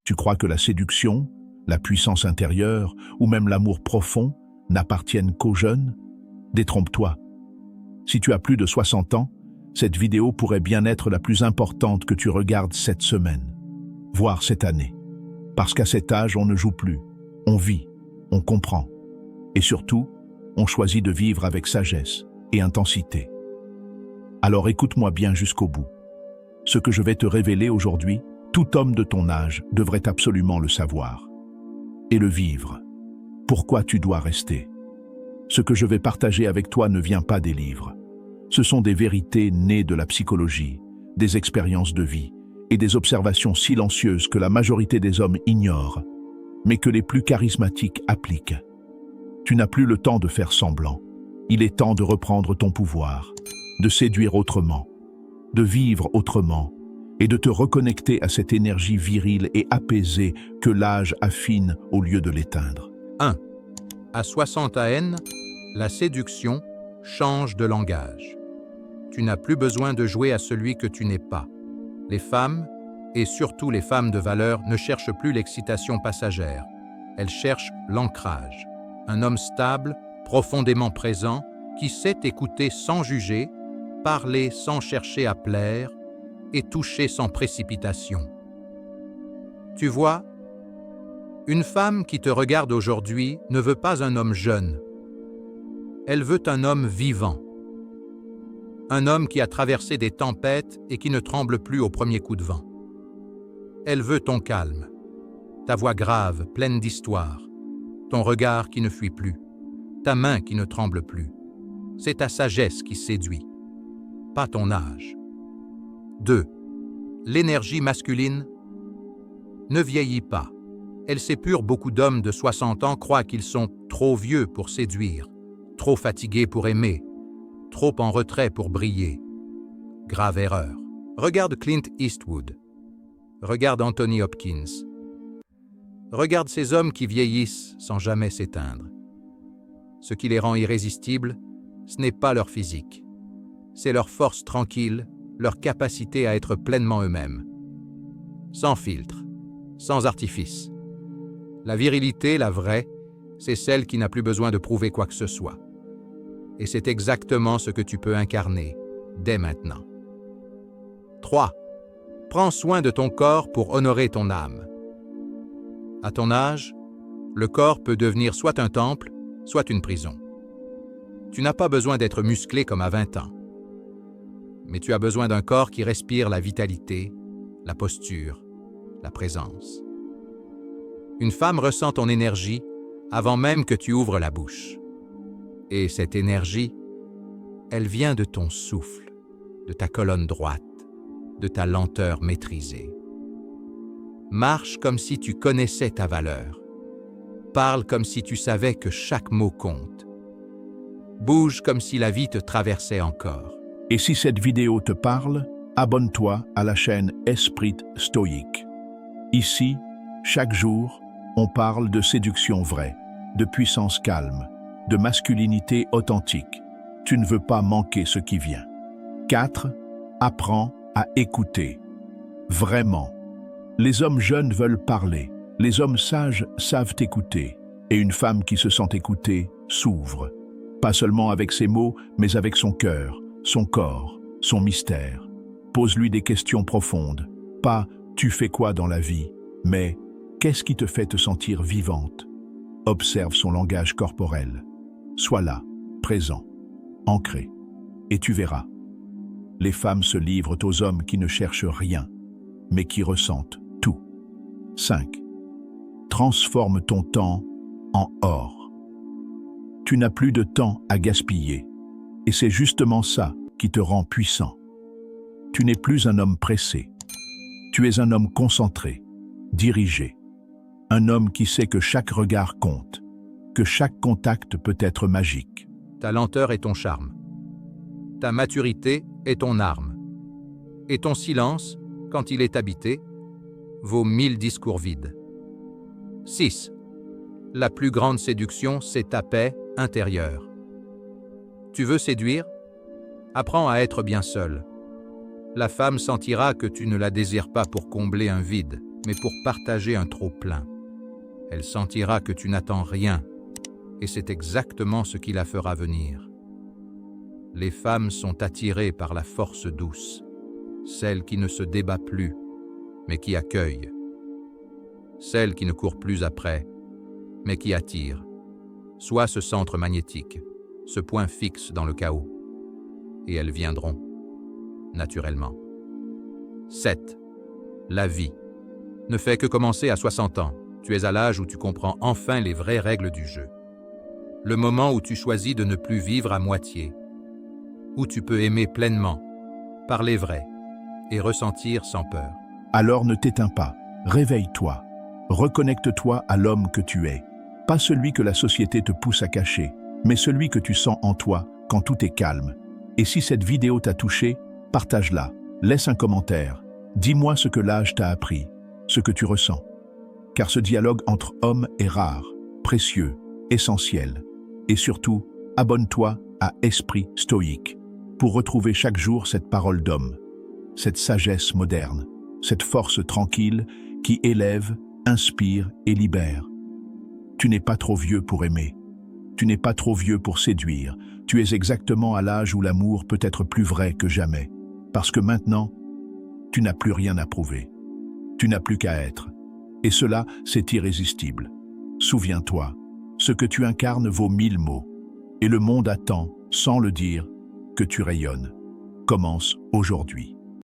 Tu crois que la séduction, la puissance intérieure ou même l'amour profond n'appartiennent qu'aux jeunes? Détrompe-toi. Si tu as plus de 60 ans, cette vidéo pourrait bien être la plus importante que tu regardes cette semaine, voire cette année. Parce qu'à cet âge, on ne joue plus, on vit, on comprend. Et surtout, on choisit de vivre avec sagesse et intensité. Alors écoute-moi bien jusqu'au bout. Ce que je vais te révéler aujourd'hui, tout homme de ton âge devrait absolument le savoir. Et le vivre. Pourquoi tu dois rester? Ce que je vais partager avec toi ne vient pas des livres. Ce sont des vérités nées de la psychologie, des expériences de vie et des observations silencieuses que la majorité des hommes ignorent, mais que les plus charismatiques appliquent. Tu n'as plus le temps de faire semblant. Il est temps de reprendre ton pouvoir, de séduire autrement, de vivre autrement et de te reconnecter à cette énergie virile et apaisée que l'âge affine au lieu de l'éteindre. 1. À 60 AN, la séduction change de langage. Tu n'as plus besoin de jouer à celui que tu n'es pas. Les femmes, et surtout les femmes de valeur, ne cherchent plus l'excitation passagère. Elles cherchent l'ancrage. Un homme stable, profondément présent, qui sait écouter sans juger, parler sans chercher à plaire et toucher sans précipitation. Tu vois, une femme qui te regarde aujourd'hui ne veut pas un homme jeune. Elle veut un homme vivant. Un homme qui a traversé des tempêtes et qui ne tremble plus au premier coup de vent. Elle veut ton calme, ta voix grave, pleine d'histoire, ton regard qui ne fuit plus, ta main qui ne tremble plus. C'est ta sagesse qui séduit, pas ton âge. 2. L'énergie masculine ne vieillit pas. Elle s'épure. Beaucoup d'hommes de 60 ans croient qu'ils sont trop vieux pour séduire, trop fatigués pour aimer, trop en retrait pour briller. Grave erreur. Regarde Clint Eastwood. Regarde Anthony Hopkins. Regarde ces hommes qui vieillissent sans jamais s'éteindre. Ce qui les rend irrésistibles, ce n'est pas leur physique. C'est leur force tranquille, leur capacité à être pleinement eux-mêmes. Sans filtre, sans artifice. La virilité, la vraie, c'est celle qui n'a plus besoin de prouver quoi que ce soit. Et c'est exactement ce que tu peux incarner, dès maintenant. 3. Prends soin de ton corps pour honorer ton âme. À ton âge, le corps peut devenir soit un temple, soit une prison. Tu n'as pas besoin d'être musclé comme à 20 ans. Mais tu as besoin d'un corps qui respire la vitalité, la posture, la présence. Une femme ressent ton énergie avant même que tu ouvres la bouche. Et cette énergie, elle vient de ton souffle, de ta colonne droite, de ta lenteur maîtrisée. Marche comme si tu connaissais ta valeur. Parle comme si tu savais que chaque mot compte. Bouge comme si la vie te traversait encore. Et si cette vidéo te parle, abonne-toi à la chaîne Esprit Stoïque. Ici, chaque jour, on parle de séduction vraie, de puissance calme, de masculinité authentique. Tu ne veux pas manquer ce qui vient. 4. Apprends à écouter. Vraiment. Les hommes jeunes veulent parler. Les hommes sages savent écouter. Et une femme qui se sent écoutée s'ouvre. Pas seulement avec ses mots, mais avec son cœur, son corps, son mystère. Pose-lui des questions profondes. Pas « tu fais quoi dans la vie ?» mais « qu'est-ce qui te fait te sentir vivante ?» Observe son langage corporel. Sois là, présent, ancré. Et tu verras. Les femmes se livrent aux hommes qui ne cherchent rien, mais qui ressentent tout. 5. Transforme ton temps en or. Tu n'as plus de temps à gaspiller. Et c'est justement ça qui te rend puissant. Tu n'es plus un homme pressé. Tu es un homme concentré, dirigé. Un homme qui sait que chaque regard compte, que chaque contact peut être magique. Ta lenteur est ton charme. Ta maturité est ton arme. Et ton silence, quand il est habité, vaut 1000 discours vides. 6. La plus grande séduction, c'est ta paix intérieure. Tu veux séduire? Apprends à être bien seul. La femme sentira que tu ne la désires pas pour combler un vide, mais pour partager un trop-plein. Elle sentira que tu n'attends rien, et c'est exactement ce qui la fera venir. Les femmes sont attirées par la force douce, celle qui ne se débat plus, mais qui accueille, celle qui ne court plus après, mais qui attire, soit ce centre magnétique, ce point fixe dans le chaos. Et elles viendront, naturellement. 7. La vie ne fait que commencer à 60 ans. Tu es à l'âge où tu comprends enfin les vraies règles du jeu. Le moment où tu choisis de ne plus vivre à moitié, où tu peux aimer pleinement, parler vrai et ressentir sans peur. Alors ne t'éteins pas, réveille-toi, reconnecte-toi à l'homme que tu es, pas celui que la société te pousse à cacher, mais celui que tu sens en toi quand tout est calme. Et si cette vidéo t'a touché, partage-la, laisse un commentaire, dis-moi ce que l'âge t'a appris, ce que tu ressens. Car ce dialogue entre hommes est rare, précieux, essentiel. Et surtout, abonne-toi à Esprit Stoïque pour retrouver chaque jour cette parole d'homme, cette sagesse moderne, cette force tranquille qui élève, inspire et libère. Tu n'es pas trop vieux pour aimer. Tu n'es pas trop vieux pour séduire. Tu es exactement à l'âge où l'amour peut être plus vrai que jamais. Parce que maintenant, tu n'as plus rien à prouver. Tu n'as plus qu'à être. Et cela, c'est irrésistible. Souviens-toi, ce que tu incarnes vaut 1000 mots. Et le monde attend, sans le dire, que tu rayonnes. Commence aujourd'hui.